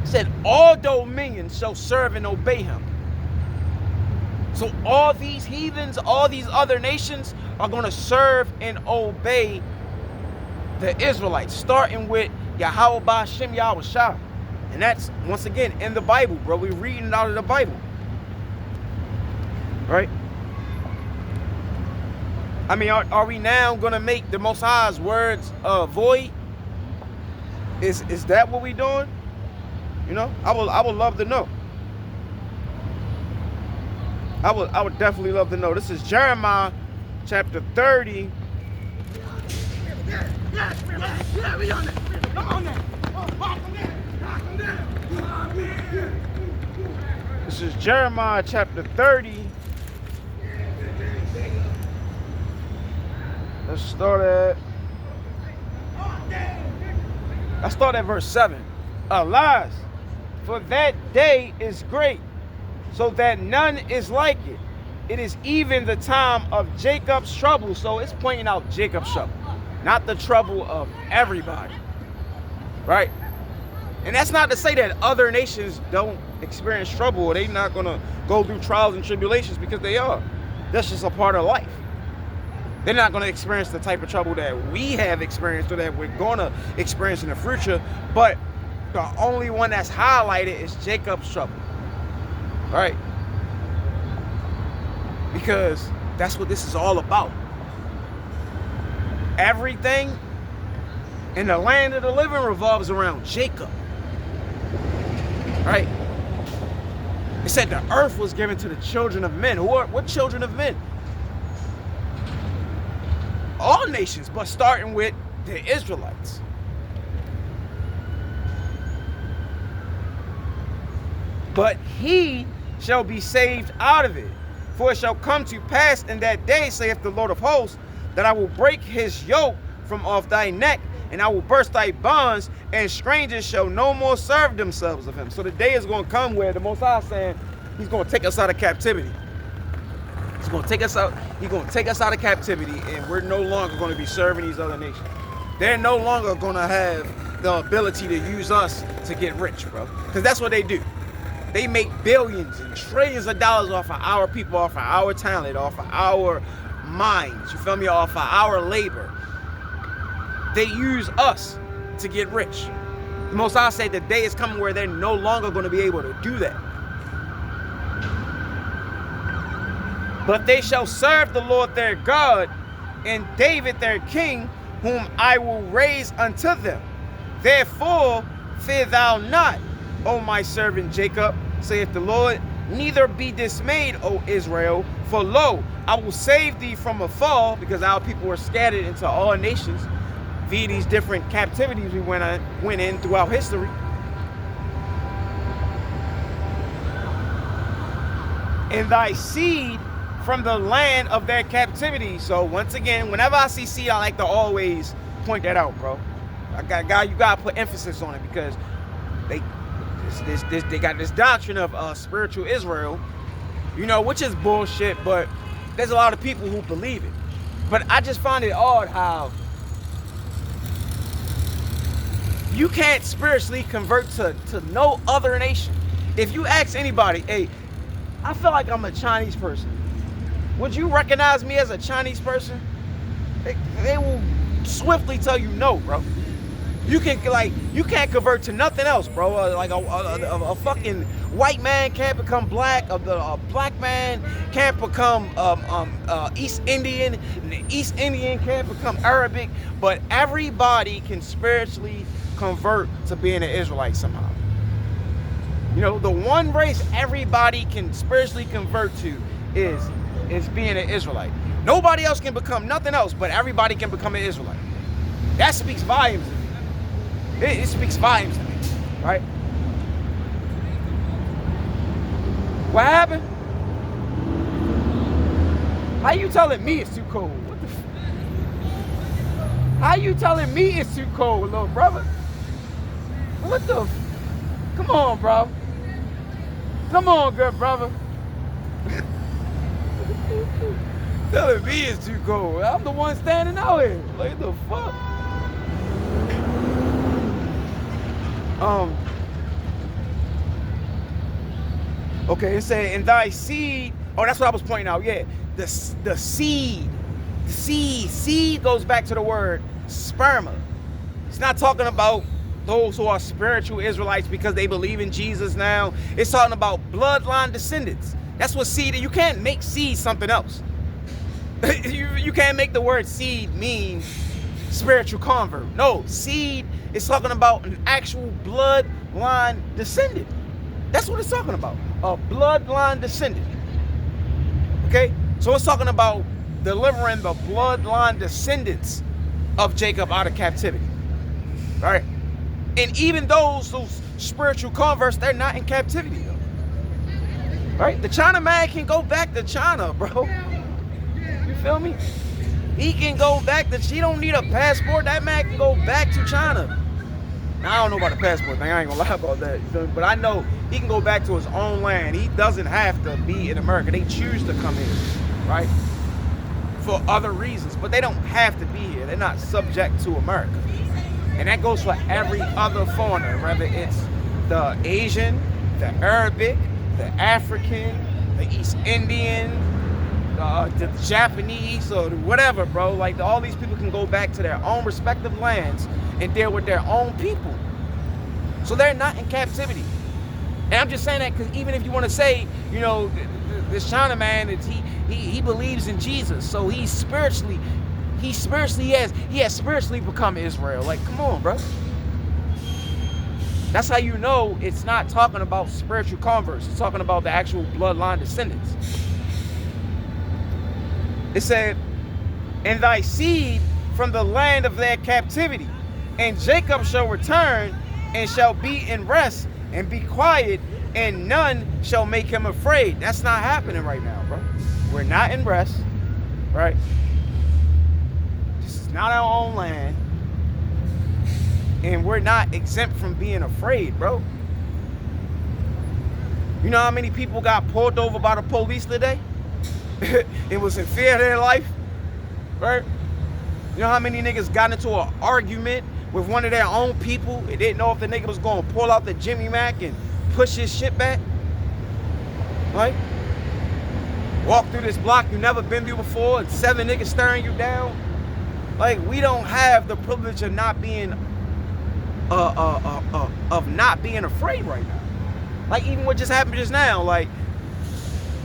It said all dominions shall serve and obey him. So all these heathens, all these other nations are going to serve and obey the Israelites, starting with Yahweh Ba'Shem Yahweh Shah. And that's, once again, in the Bible, bro. We're reading it out of the Bible. Right? I mean, are we now going to make the Most High's words void? Is that what we doing? You know, I would love to know. I would definitely love to know. This is Jeremiah chapter 30. This is Jeremiah chapter 30. Let's start at verse 7. Alas, for that day is great, so that none is like it. It is even the time of Jacob's trouble. So it's pointing out Jacob's trouble, not the trouble of everybody. Right? And that's not to say that other nations don't experience trouble or they're not going to go through trials and tribulations, because they are. That's just a part of life. They're not going to experience the type of trouble that we have experienced or that we're going to experience in the future. But the only one that's highlighted is Jacob's trouble. Right? Because that's what this is all about. Everything in the land of the living revolves around Jacob. Right? It said the earth was given to the children of men. What children of men? All nations, but starting with the Israelites. But he shall be saved out of it. For it shall come to pass in that day, saith the Lord of hosts, that I will break his yoke from off thy neck, and I will burst thy bonds, and strangers shall no more serve themselves of him. So the day is going to come where the Most High is saying he's going to take us out of captivity. He's going to take us out. He's going to take us out of captivity, and we're no longer going to be serving these other nations. They're no longer going to have the ability to use us to get rich, bro. Because that's what they do. They make billions and trillions of dollars off of our people, off of our talent, off of our minds, you feel me, off of our labor. They use us to get rich. The Most High say the day is coming where they're no longer going to be able to do that. But they shall serve the Lord their God, and David their king, whom I will raise unto them. Therefore fear thou not, O my servant Jacob, saith the Lord, neither be dismayed, O Israel, for lo, I will save thee from afar, because our people were scattered into all nations via these different captivities we went in throughout history. And thy seed from the land of their captivity. So once again, whenever I see seed, I like to always point that out, bro. You gotta put emphasis on it, because they got this doctrine of spiritual Israel, you know, which is bullshit, but there's a lot of people who believe it. But I just find it odd how you can't spiritually convert to no other nation. If you ask anybody, hey, I feel like I'm a Chinese person, would you recognize me as a Chinese person? They will swiftly tell you no, bro. You can't convert to nothing else, bro. Like a fucking white man can't become black. A black man can't become East Indian. And the East Indian can't become Arabic. But everybody can spiritually convert to being an Israelite somehow. You know, the one race everybody can spiritually convert to is being an Israelite. Nobody else can become nothing else, but everybody can become an Israelite. That speaks volumes to me. It speaks volumes to me, right? What happened? How you telling me it's too cold? What the How you telling me it's too cold, little brother? What the Come on, bro. Come on, good brother. Telling me it's too cold. I'm the one standing out here. Like, the fuck? Okay, it said, in thy seed. Oh, that's what I was pointing out. Yeah, the seed. The seed goes back to the word sperma. It's not talking about those who are spiritual Israelites because they believe in Jesus now. It's talking about bloodline descendants. That's what seed is. You can't make seed something else. you can't make the word seed mean spiritual convert. No, seed is talking about an actual bloodline descendant. That's what it's talking about. A bloodline descendant. Okay? So it's talking about delivering the bloodline descendants of Jacob out of captivity. Right? And even those spiritual converts, they're not in captivity though. Right? The China man can go back to China, bro. You feel me? He can go back to, he don't need a passport. That man can go back to China. Now, I don't know about the passport thing. I ain't gonna lie about that. You feel me? But I know he can go back to his own land. He doesn't have to be in America. They choose to come here, right? For other reasons, but they don't have to be here. They're not subject to America. And that goes for every other foreigner, whether it's the Asian, the Arabic, the African, the East Indian, the Japanese, or whatever, bro. Like, all these people can go back to their own respective lands and deal with their own people. So they're not in captivity. And I'm just saying that because even if you want to say, you know, this China man, he believes in Jesus, so he has spiritually become Israel. Like, come on, bro. That's how you know it's not talking about spiritual converts. It's talking about the actual bloodline descendants. It said, and thy seed from the land of their captivity, and Jacob shall return and shall be in rest and be quiet, and none shall make him afraid. That's not happening right now, bro. We're not in rest, right? This is not our own land. And we're not exempt from being afraid, bro. You know how many people got pulled over by the police today? It was in fear of their life, right? You know how many niggas got into an argument with one of their own people and didn't know if the nigga was going to pull out the Jimmy Mac and push his shit back? Right? Walk through this block you never been through before and 7 niggas staring you down. Like, we don't have the privilege of not being afraid right now. Like, even what just happened just now, like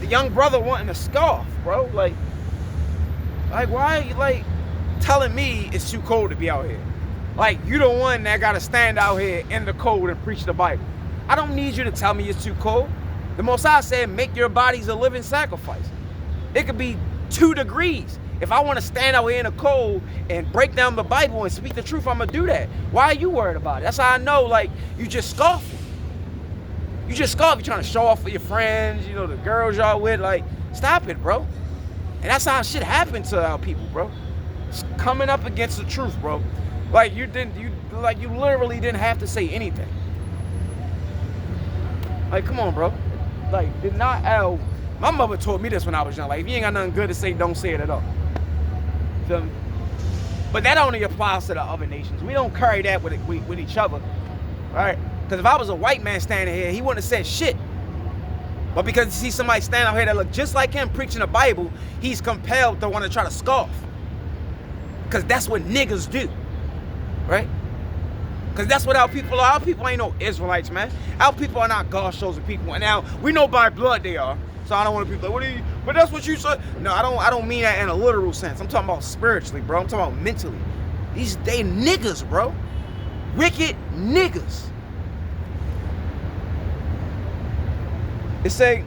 the young brother wanting a scarf, bro. Like why are you like telling me it's too cold to be out here? Like, you the one that gotta stand out here in the cold and preach the Bible. I don't need you to tell me it's too cold. The Most High said, make your bodies a living sacrifice. It could be 2 degrees. If I want to stand out here in the cold and break down the Bible and speak the truth, I'm going to do that. Why are you worried about it? That's how I know, like, you just scoffing. You just scoff. You're trying to show off for your friends, you know, the girls y'all with. Like, stop it, bro. And that's how shit happened to our people, bro. It's coming up against the truth, bro. Like, you literally didn't have to say anything. Like, come on, bro. Like, my mother told me this when I was young. Like, if you ain't got nothing good to say, don't say it at all. Feel me? But that only applies to the other nations. We don't carry that with each other, right? Because if I was a white man standing here, he wouldn't have said shit. But because you see somebody standing out here that look just like him preaching the Bible, he's compelled to want to try to scoff. Because that's what niggas do, right? Because that's what our people are. Our people ain't no Israelites, man. Our people are not God's chosen people. And now, we know by blood they are. So I don't want to be like, but that's what you said. No, I don't mean that in a literal sense. I'm talking about spiritually, bro. I'm talking about mentally. They niggas, bro. Wicked niggas. It say,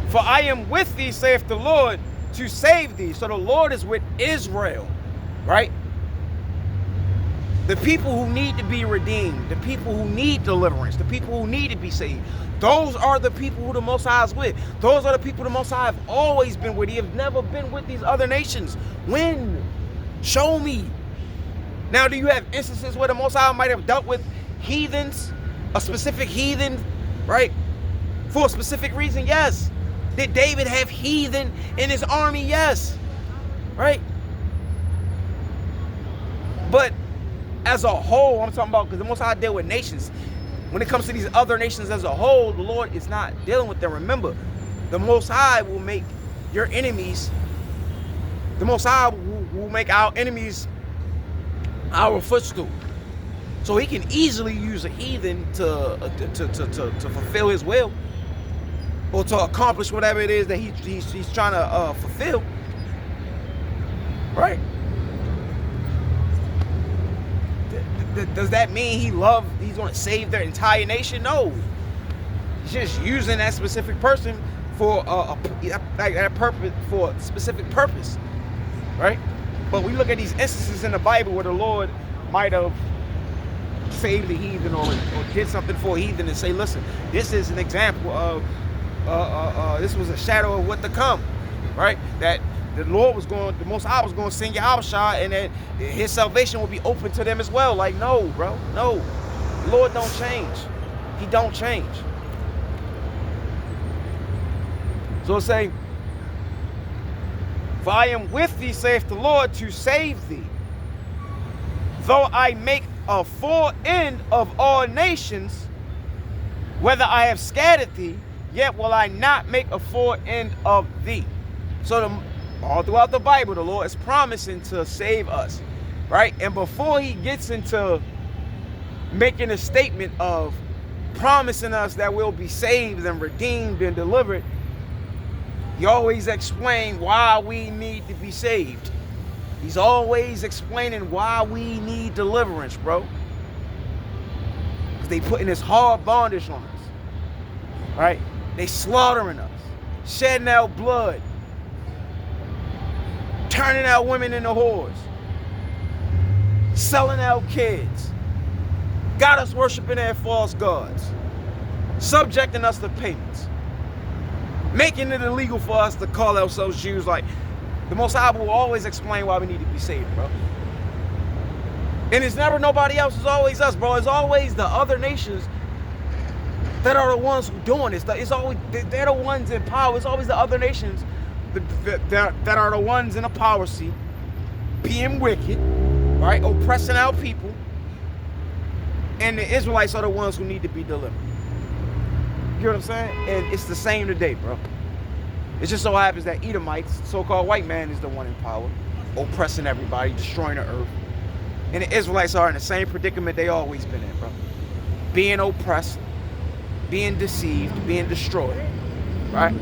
for I am with thee, saith the Lord, to save thee. So the Lord is with Israel, right? The people who need to be redeemed, the people who need deliverance, the people who need to be saved. Those are the people who the Most High is with. Those are the people the Most High have always been with. He have never been with these other nations. When? Show me. Now, do you have instances where the Most High might have dealt with heathens, a specific heathen, right? For a specific reason? Yes. Did David have heathen in his army? Yes. Right? But as a whole, I'm talking about, because the Most High deal with nations. When it comes to these other nations as a whole, the Lord is not dealing with them. Remember, the Most High will make your enemies, the Most High will make our enemies our footstool. So he can easily use a heathen to fulfill his will, or to accomplish whatever it is that he's trying to fulfill. Right? Does that mean he's going to save their entire nation? No. He's just using that specific person for that purpose, for a specific purpose, right? But we look at these instances in the Bible where the Lord might have saved the heathen or did something for a heathen and say, listen, this is an example of this was a shadow of what to come, right? That the Most High was going to send Yahushua, and that his salvation will be open to them as well. Like, no, bro, no. The Lord don't change. He don't change. So it's saying, for I am with thee, saith the Lord, to save thee. Though I make a full end of all nations, whether I have scattered thee, yet will I not make a full end of thee. So all throughout the Bible, the Lord is promising to save us, right? And before he gets into making a statement of promising us that we'll be saved and redeemed and delivered, he always explains why we need to be saved. He's always explaining why we need deliverance, bro. Because they putting this hard bondage on us, right? They slaughtering us, shedding out blood, turning out women into whores, selling out kids, got us worshiping their false gods, subjecting us to payments, making it illegal for us to call ourselves Jews. Like, the Most High will always explain why we need to be saved, bro. And it's never nobody else, it's always us, bro. It's always the other nations that are the ones who doing this. It's always, they're the ones in power. It's always the other nations that are the ones in the power seat, being wicked, right? Oppressing our people. And the Israelites are the ones who need to be delivered. You know what I'm saying? And it's the same today, bro. It just so happens that Edomites, so-called white man, is the one in power, oppressing everybody, destroying the earth. And the Israelites are in the same predicament they always been in, bro. Being oppressed, being deceived, being destroyed, right?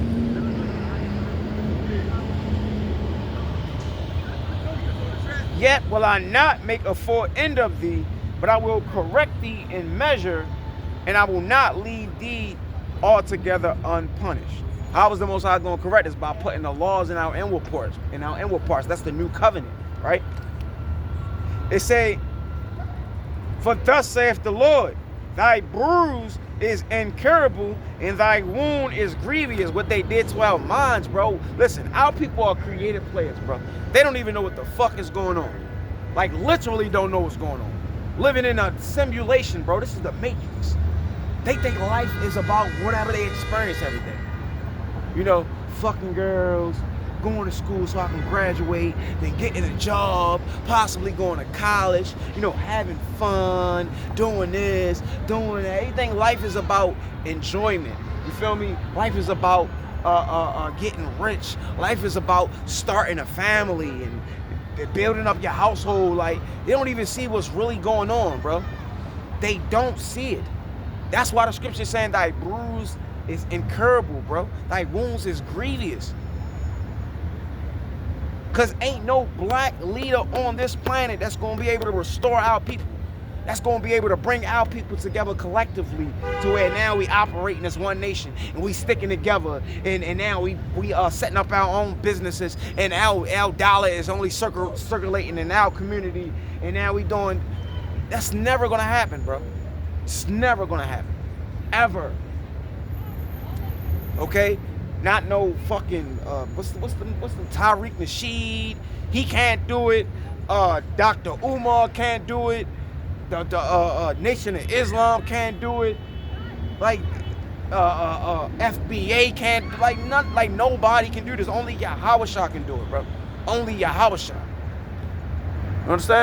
Yet will I not make a full end of thee, but I will correct thee in measure, and I will not leave thee altogether unpunished. How is the Most High going to correct us? By putting the laws in our inward parts. That's the new covenant, right? It say, for thus saith the Lord, thy bruise is incurable, and thy wound is grievous. What they did to our minds, bro. Listen, our people are creative players, bro. They don't even know what the fuck is going on. Like, literally don't know what's going on. Living in a simulation, bro. This is the Matrix. They think life is about whatever they experience every day. You know, fucking girls, going to school so I can graduate, then getting a job, possibly going to college, you know, having fun, doing this, doing that. Everything life is about enjoyment. You feel me? Life is about getting rich. Life is about starting a family and building up your household. Like, they don't even see what's really going on, bro. They don't see it. That's why the scripture is saying thy bruise is incurable, bro. Thy wounds is grievous. Because ain't no black leader on this planet that's going to be able to restore our people. That's going to be able to bring our people together collectively to where now we operating as one nation and we sticking together, and now we are setting up our own businesses, and our dollar is only circulating in our community, and now we doing. That's never going to happen, bro. It's never going to happen. Ever. Okay? Not no fucking what's the Tariq Nasheed. He can't do it. Dr. Umar can't do it. The Nation of Islam can't do it. Like FBA can't, like nobody can do this. Only Yahushua can do it, bro. Only Yahushua. You understand?